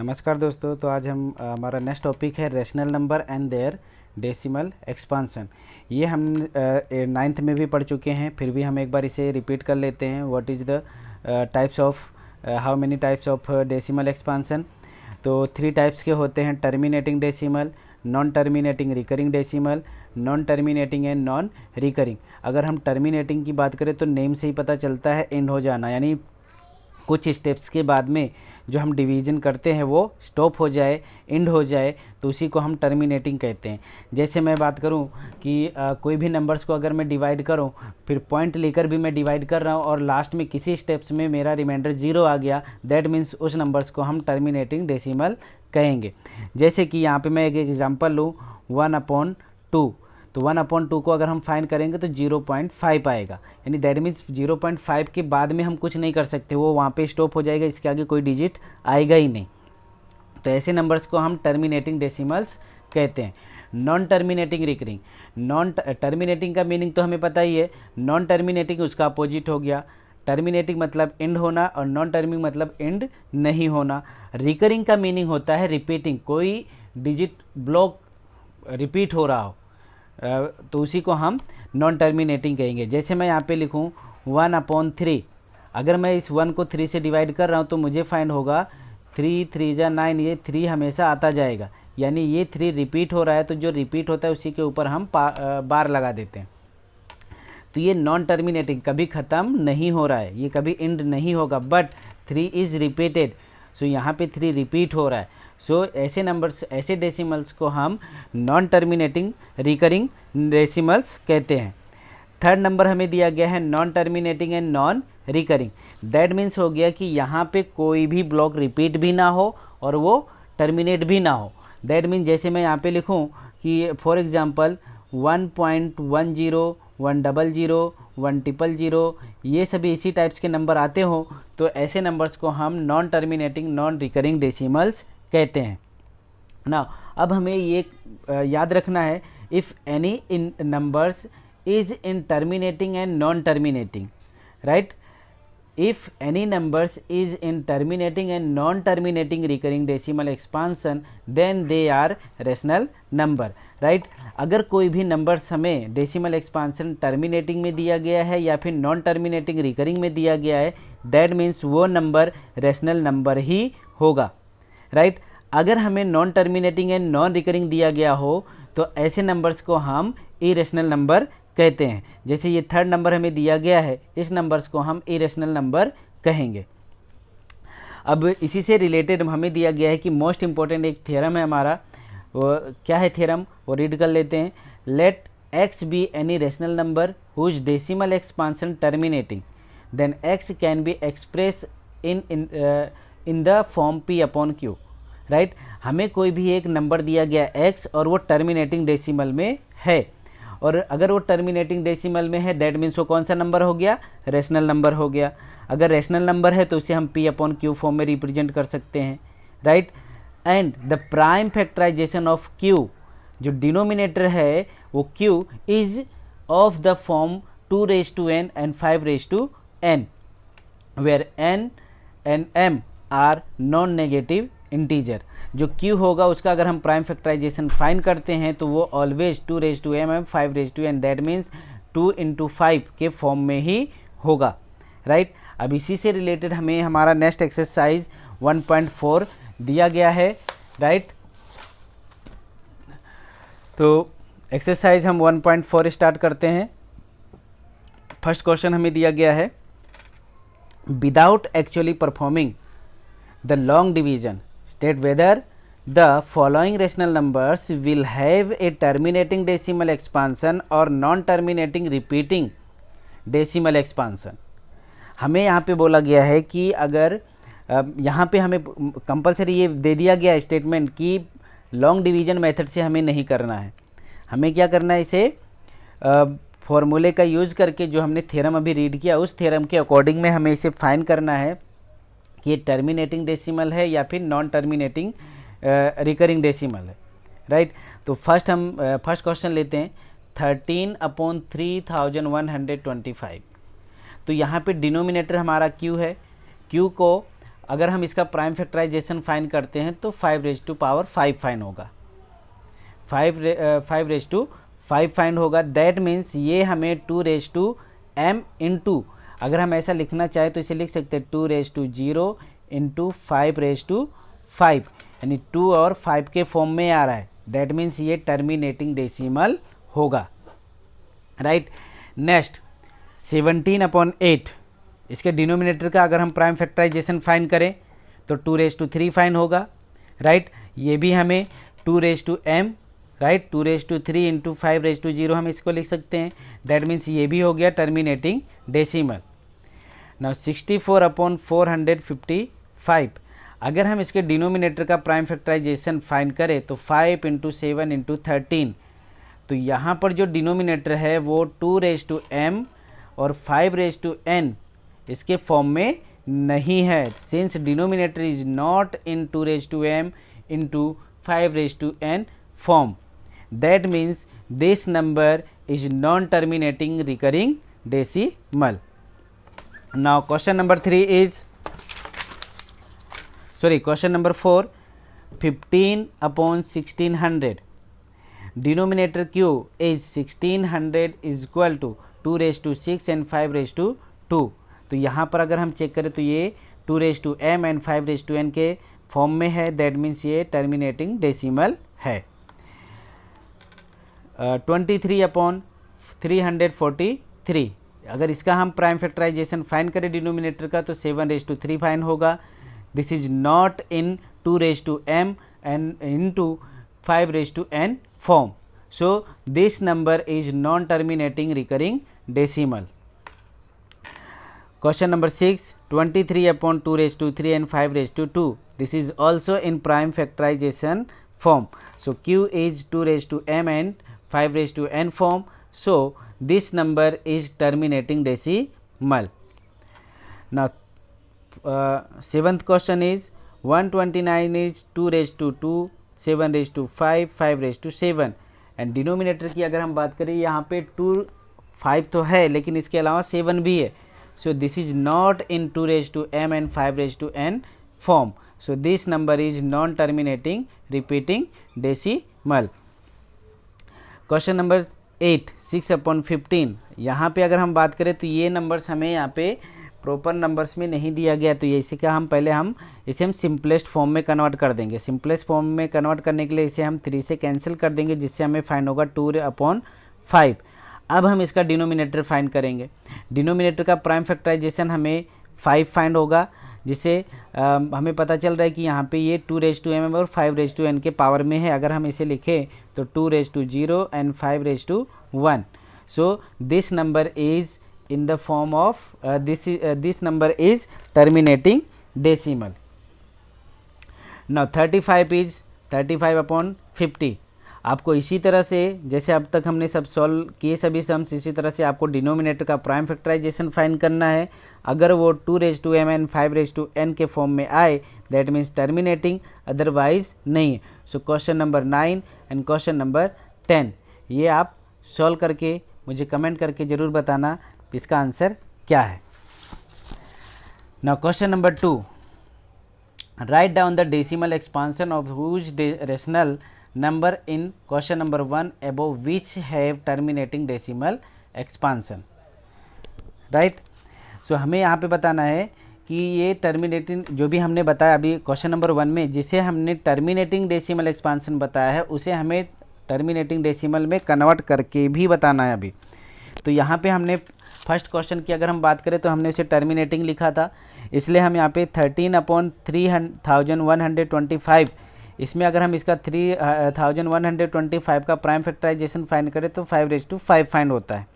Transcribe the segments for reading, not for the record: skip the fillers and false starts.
नमस्कार दोस्तों। तो आज हमारा नेक्स्ट टॉपिक है rational number and their decimal expansion. ये हम नाइन्थ में भी पढ़ चुके हैं, फिर भी हम एक बार इसे रिपीट कर लेते हैं। What is the types of how many types of decimal expansion. तो 3 टाइप्स के होते हैं: terminating decimal, non terminating recurring decimal, non terminating and non recurring. अगर हम टर्मिनेटिंग की बात करें तो नेम से ही पता चलता है एंड हो जाना, यानी कुछ स्टेप्स के बाद में जो हम डिवीज़न करते हैं वो स्टॉप हो जाए, एंड हो जाए, तो उसी को हम टर्मिनेटिंग कहते हैं। जैसे मैं बात करूं कि कोई भी नंबर्स को अगर मैं डिवाइड करूं, फिर पॉइंट लेकर भी मैं डिवाइड कर रहा हूं और लास्ट में किसी स्टेप्स में मेरा रिमाइंडर 0 आ गया, दैट मीन्स उस नंबर्स को हम टर्मिनेटिंग डेसिमल कहेंगे। जैसे कि यहाँ पे मैं एक एग्जांपल लूँ 1/2, तो 1/2 को अगर हम फाइंड करेंगे तो 0.5 आएगा, यानी दैट मीन्स 0.5 के बाद में हम कुछ नहीं कर सकते, वो वहाँ पे स्टॉप हो जाएगा, इसके आगे कोई डिजिट आएगा ही नहीं। तो ऐसे नंबर्स को हम टर्मिनेटिंग डेसिमल्स कहते हैं। Non terminating recurring, non terminating का मीनिंग तो हमें पता ही है, नॉन टर्मिनेटिंग उसका अपोजिट हो गया। टर्मिनेटिंग मतलब एंड होना और नॉन टर्मिंग मतलब एंड नहीं होना। रिकरिंग का मीनिंग होता है रिपीटिंग, कोई डिजिट ब्लॉक रिपीट हो रहा हो, तो उसी को हम नॉन टर्मिनेटिंग कहेंगे। जैसे मैं यहाँ पे लिखूँ 1/3, अगर मैं इस 1 को 3 से डिवाइड कर रहा हूँ तो मुझे फाइंड होगा 3 3 जा 9, ये 3 हमेशा आता जाएगा, यानी ये 3 रिपीट हो रहा है, तो जो रिपीट होता है उसी के ऊपर हम बार लगा देते हैं। तो ये नॉन टर्मिनेटिंग, कभी ख़त्म नहीं हो रहा है, ये कभी एंड नहीं होगा, बट 3 इज़ रिपीटेड, सो यहाँ पे 3 रिपीट हो रहा है। सो ऐसे नंबर्स, ऐसे डेसिमल्स को हम नॉन टर्मिनेटिंग रिकरिंग डेसिमल्स कहते हैं। थर्ड नंबर हमें दिया गया है non terminating and non recurring. That means हो गया कि यहाँ पे कोई भी ब्लॉक रिपीट भी ना हो और वो टर्मिनेट भी ना हो। दैट मीन्स जैसे मैं यहाँ पे लिखूँ कि फॉर एग्जांपल 1.10, 100, 100, ये सभी इसी टाइप्स के नंबर आते हो, तो ऐसे नंबर्स को हम non terminating non recurring decimals कहते हैं ना। अब हमें ये याद रखना है, if any in numbers is in terminating and non terminating, right. If any numbers is in terminating and non terminating recurring decimal expansion then they are rational number, right. अगर कोई भी नंबर्स हमें डेसिमल एक्सपांसन टर्मिनेटिंग में दिया गया है या फिर नॉन टर्मिनेटिंग रिकरिंग में दिया गया है, दैट मीन्स वो नंबर रेशनल नंबर ही होगा, राइट। अगर हमें non terminating and non recurring दिया गया हो तो ऐसे नंबर्स को हम इरेशनल नंबर कहते हैं। जैसे ये थर्ड नंबर हमें दिया गया है, इस नंबर्स को हम इरेशनल नंबर कहेंगे। अब इसी से रिलेटेड हमें दिया गया है कि मोस्ट इंपॉर्टेंट एक थ्योरम है हमारा, वो क्या है थ्योरम, वो रीड कर लेते हैं। Let x be any rational number whose decimal expansion terminating, then x can be express in the form p/q, right. हमें कोई भी एक नंबर दिया गया x और वो टर्मिनेटिंग डेसिमल में है, और अगर वो टर्मिनेटिंग डेसिमल में है दैट मीन्स वो कौन सा नंबर हो गया, रेशनल नंबर हो गया। अगर रेशनल नंबर है तो उसे हम p/q फॉर्म में रिप्रेजेंट कर सकते हैं, right. And the prime factorization of q, जो डिनोमिनेटर है वो q is of the form 2n and 5n, where n and m are non negative integer. जो q होगा उसका अगर हम प्राइम फैक्टराइजेशन फाइंड करते हैं तो वो always 2m and 5n, that means 2 × 5 के फॉर्म में ही होगा, राइट। अब इसी से रिलेटेड हमें हमारा नेक्स्ट एक्सरसाइज 1.4 दिया गया है, राइट। तो एक्सरसाइज हम 1.4 स्टार्ट करते हैं। फर्स्ट क्वेश्चन हमें दिया गया है, without actually performing the long division, state whether the following rational numbers will have a terminating decimal expansion or non-terminating repeating decimal expansion। हमें यहाँ पे बोला गया है कि अगर यहाँ पे हमें कंपलसरी ये दे दिया गया स्टेटमेंट कि लॉन्ग डिवीजन मेथड से हमें नहीं करना है, हमें क्या करना है, इसे फॉर्मूले का यूज़ करके जो हमने थ्योरम अभी रीड किया उस थ्योरम के अकॉर्डिंग में हमें इसे फाइंड करना है कि ये टर्मिनेटिंग डेसिमल है या फिर नॉन टर्मिनेटिंग रिकरिंग डेसिमल है, राइट। तो हम फर्स्ट क्वेश्चन लेते हैं 13/3125। तो यहाँ पे डिनोमिनेटर हमारा q है, q को अगर हम इसका प्राइम फैक्टराइजेशन फाइंड करते हैं तो 5⁵ फाइंड होगा, 5⁵ फाइंड होगा। दैट मीन्स ये हमें 2⁻m इंटू, अगर हम ऐसा लिखना चाहें तो इसे लिख सकते हैं 2⁻0 इंटू 5⁵, यानी 2 और 5 के फॉर्म में आ रहा है। दैट मीन्स ये टर्मिनेटिंग डेसिमल होगा, राइट। नेक्स्ट 17/8, इसके डिनोमिनेटर का अगर हम प्राइम फैक्टराइजेशन फाइंड करें तो 2⁻3 फाइंड होगा, राइट। ये भी हमें 2⁻m, राइट, 2⁻3 इंटू 5⁵ हम इसको लिख सकते हैं। दैट मीन्स ये भी हो गया टर्मिनेटिंग डेसिमल। नाउ 64/455, अगर हम इसके डिनोमिनेटर का प्राइम फैक्टराइजेशन फाइंड करें तो 5 इंटू 7 इंटू 13, तो यहाँ पर जो डिनोमिनेटर है वो 2⁻m और 5⁻n इसके फॉर्म में नहीं है, since denominator is not in 2⁻m into 5⁻n form. That means this number is non terminating recurring decimal. Now question number 4, 15/1600, denominator Q is 1600 is equal to 2⁶ and 5⁵2। तो यहाँ पर अगर हम चेक करें तो ये 2⁻m एंड 5⁻n के form में है। दैट मीन्स ये टर्मिनेटिंग डेसिमल है। 23/343, अगर इसका हम प्राइम फैक्टराइजेशन फाइंड करें डिनोमिनेटर का तो 7⁵3 फाइंड होगा। This is not in 2⁻m and into 5⁻n form, so this number is non terminating recurring decimal. Question number 6, 23/2⁵3 and 5⁵2, this is also in prime factorization form. So Q is 2⁻m and 5⁻n form, so this number is terminating decimal. Now 7th question is 129 is 2⁻2, 7⁵5, 5⁵7, and denominator की अगर हम बात करें यहाँ पे 5 तो है लेकिन इसके अलावा 7 भी है। So this is not in 2⁻m and 5⁻n form. So this number is non-terminating repeating decimal. Question number 8, 6/15, यहाँ पे अगर हम बात करें तो ये नंबर्स हमें यहाँ पे प्रॉपर नंबर्स में नहीं दिया गया, तो ये इसे क्या हम इसे हम सिंपलेस्ट फॉर्म में कन्वर्ट कर देंगे। सिंपलेस्ट फॉर्म में कन्वर्ट करने के लिए इसे हम 3 से कैंसिल कर देंगे, जिससे हमें फाइंड होगा 2/5। अब हम इसका डिनोमिनेटर फाइंड करेंगे। डिनोमिनेटर का प्राइम फैक्टराइजेशन हमें 5 फाइंड होगा, जिसे हमें पता चल रहा है कि यहाँ पे ये 2⁻m और 5⁻n के पावर में है। अगर हम इसे लिखें तो 2⁻0 and 5⁻1, so this number is in the form of this number is terminating decimal. Now 35 is 35/50, आपको इसी तरह से जैसे अब तक हमने सब सॉल्व किए सभी सम्स, इसी तरह से आपको डिनोमिनेटर का प्राइम फैक्टराइजेशन फाइंड करना है। अगर वो 2⁻m एंड 5⁻n के फॉर्म में आए दैट मीन्स टर्मिनेटिंग, अदरवाइज नहीं है। So question number 9 and question number 10 ये आप सॉल्व करके मुझे कमेंट करके ज़रूर बताना इसका आंसर क्या है। Now question number 2, write down the decimal expansion of whose rational number in question number 1 above which have terminating decimal expansion, right? So हमें यहाँ पे बताना है कि ये टर्मिनेटिंग जो भी हमने बताया अभी क्वेश्चन नंबर 1 में, जिसे हमने टर्मिनेटिंग डेसिमल एक्सपांसन बताया है उसे हमें टर्मिनेटिंग डेसिमल में कन्वर्ट करके भी बताना है अभी। तो यहाँ पे हमने फर्स्ट क्वेश्चन की अगर हम बात करें तो हमने उसे टर्मिनेटिंग लिखा था, इसलिए हम यहाँ पे 13/3125, इसमें अगर हम इसका 3125 का प्राइम फैक्टराइजेशन फाइंड करें तो 5⁵5 फाइंड होता है।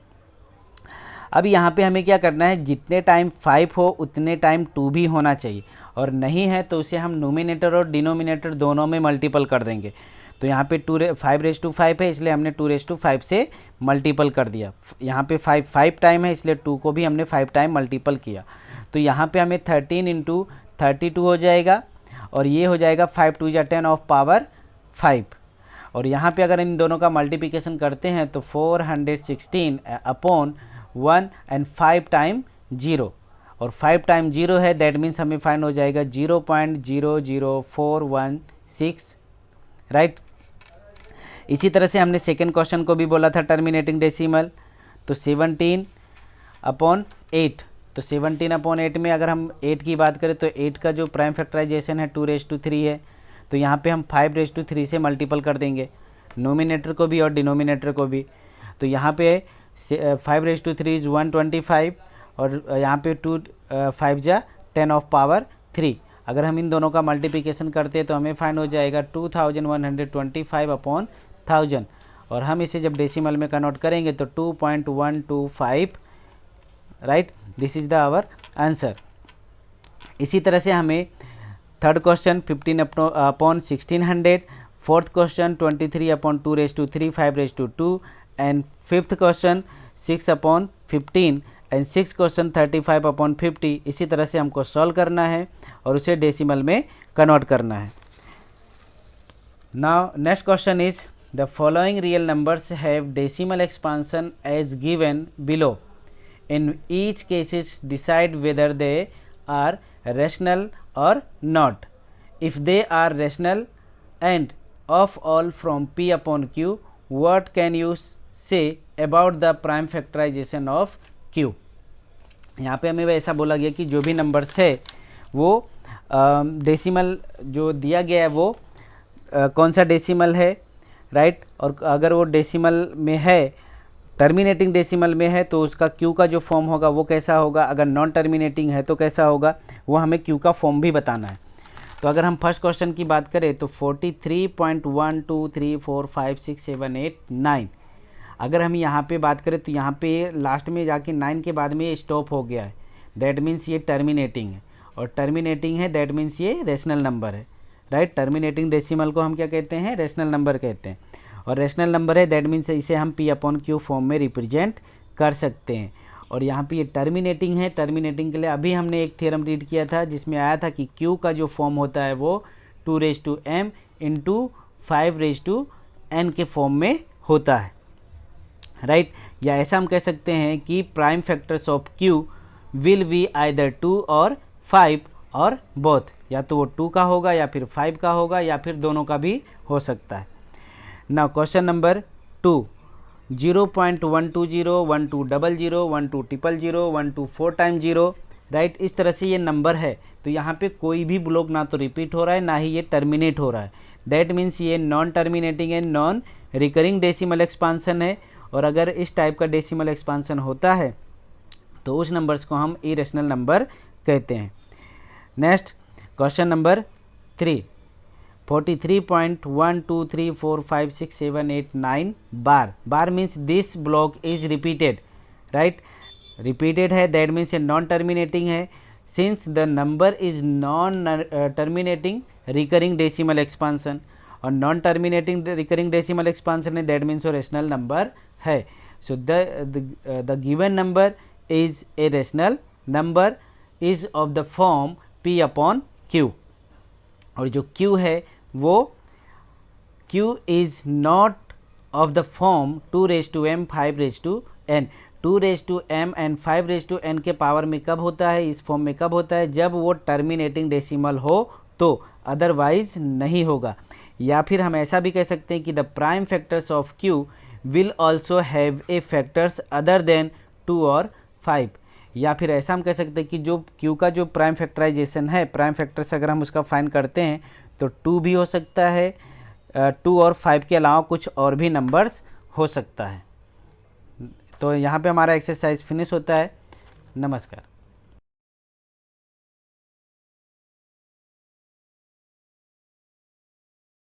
अब यहाँ पे हमें क्या करना है, जितने टाइम 5 हो उतने टाइम 2 भी होना चाहिए, और नहीं है तो उसे हम नोमिनेटर और डिनोमिनेटर दोनों में मल्टीपल कर देंगे। तो यहाँ पे 5⁵5 है इसलिए हमने 2⁵5 से मल्टीपल कर दिया। यहाँ पे 5 टाइम है इसलिए 2 को भी हमने 5 टाइम मल्टीपल किया। तो यहाँ पे हमें 13 × 32 हो जाएगा, और ये हो जाएगा 5 2 10 ऑफ पावर 5। और यहाँ पे अगर इन दोनों का मल्टीप्लिकेशन करते हैं तो 416/1 एंड 5 टाइम 0, और 5 टाइम 0 है, दैट मीन्स हमें फाइंड हो जाएगा 0.00416, राइट। इसी तरह से हमने सेकेंड क्वेश्चन को भी बोला था टर्मिनेटिंग डेसिमल, तो 17/8, तो 17/8 में अगर हम 8 की बात करें तो 8 का जो प्राइम फैक्टराइजेशन है 2�3 है, तो यहाँ पे हम 5�3 से मल्टीपल कर देंगे नोमिनेटर को भी और डिनोमिनेटर को भी। तो यहाँ पे 5�3 इज़ 125 और यहाँ पे 2 5 जा 10⁻³ अगर हम इन दोनों का मल्टीप्लिकेशन करते हैं तो हमें फाइंड हो जाएगा 2125/1000, और हम इसे जब डेसिमल में कन्वर्ट करेंगे तो 2.125, right. This is the our answer. इसी तरह से हमें third question 15/1600, fourth question 23/2⁵, 5⁵2 and fifth question 6/15 and six question 35/50। इसी तरह से हमको सॉल्व करना है और उसे डेसिमल में कन्वर्ट करना है। Now next question is the following real numbers have decimal expansion as given below. In each cases decide whether they are rational or not. If they are rational and of all from P upon Q, what can you say about the prime factorization of Q? यहाँ पे हमें ऐसा बोला गया कि जो भी numbers है वो डेसिमल जो दिया गया है वो कौन सा डेसिमल है, राइट। और अगर वो डेसिमल में है, टर्मिनेटिंग डेसिमल में है, तो उसका क्यू का जो फॉर्म होगा वो कैसा होगा, अगर नॉन टर्मिनेटिंग है तो कैसा होगा, वो हमें क्यू का फॉर्म भी बताना है। तो अगर हम फर्स्ट क्वेश्चन की बात करें तो 43.123456789, अगर हम यहाँ पे बात करें तो यहाँ पे लास्ट में जाके 9 के बाद में ये स्टॉप हो गया है, दैट मीन्स ये टर्मिनेटिंग है, और टर्मिनेटिंग है दैट मीन्स ये रेशनल नंबर है, राइट। टर्मिनेटिंग डेसिमल को हम क्या कहते हैं, रेशनल नंबर कहते हैं, और रेशनल नंबर है दैट मीन्स इसे हम P/Q फॉर्म में रिप्रेजेंट कर सकते हैं। और यहाँ पे ये टर्मिनेटिंग है, टर्मिनेटिंग के लिए अभी हमने एक थ्योरम रीड किया था जिसमें आया था कि Q का जो फॉर्म होता है वो 2⁻m × 5⁻n के फॉर्म में होता है, राइट। या ऐसा हम कह सकते हैं कि prime factors of Q will be either 2 और 5 और बोथ, या तो वो 2 का होगा या फिर 5 का होगा या फिर दोनों का भी हो सकता है। Now question number 2, 0.120 1200 1200 124 time 0, right. इस तरह से ये नंबर है, तो यहाँ पे कोई भी ब्लॉक ना तो रिपीट हो रहा है ना ही ये टर्मिनेट हो रहा है, दैट मीन्स ये non terminating and non recurring decimal expansion है। और अगर इस टाइप का डेसिमल एक्सपांसन होता है तो उस नंबर्स को हम इरेशनल नंबर कहते हैं। नेक्स्ट क्वेश्चन नंबर 3, 43.123456789 बार means this block is repeated, right. Repeated है दैट मीन्स ये नॉन टर्मिनेटिंग है, since the number is non terminating recurring decimal expansion, और non terminating recurring decimal expansion है दैट मीन्स वो rational number है। So the given number is a rational number is of the form P/Q, और जो Q है वो Q is not of the form 2⁻m 5⁻n। 2⁻m and 5⁻n के power में कब होता है, इस फॉर्म में कब होता है, जब वो टर्मिनेटिंग डेसिमल हो तो, अदरवाइज नहीं होगा। या फिर हम ऐसा भी कह सकते हैं कि the prime factors of Q will also have a factors other than 2 और 5। या फिर ऐसा हम कह सकते हैं कि जो Q का जो प्राइम फैक्टराइजेशन है, प्राइम फैक्टर्स अगर हम उसका फाइंड करते हैं तो 2 भी हो सकता है, 2 और 5 के अलावा कुछ और भी नंबर्स हो सकता है। तो यहाँ पे हमारा एक्सरसाइज फिनिश होता है। नमस्कार।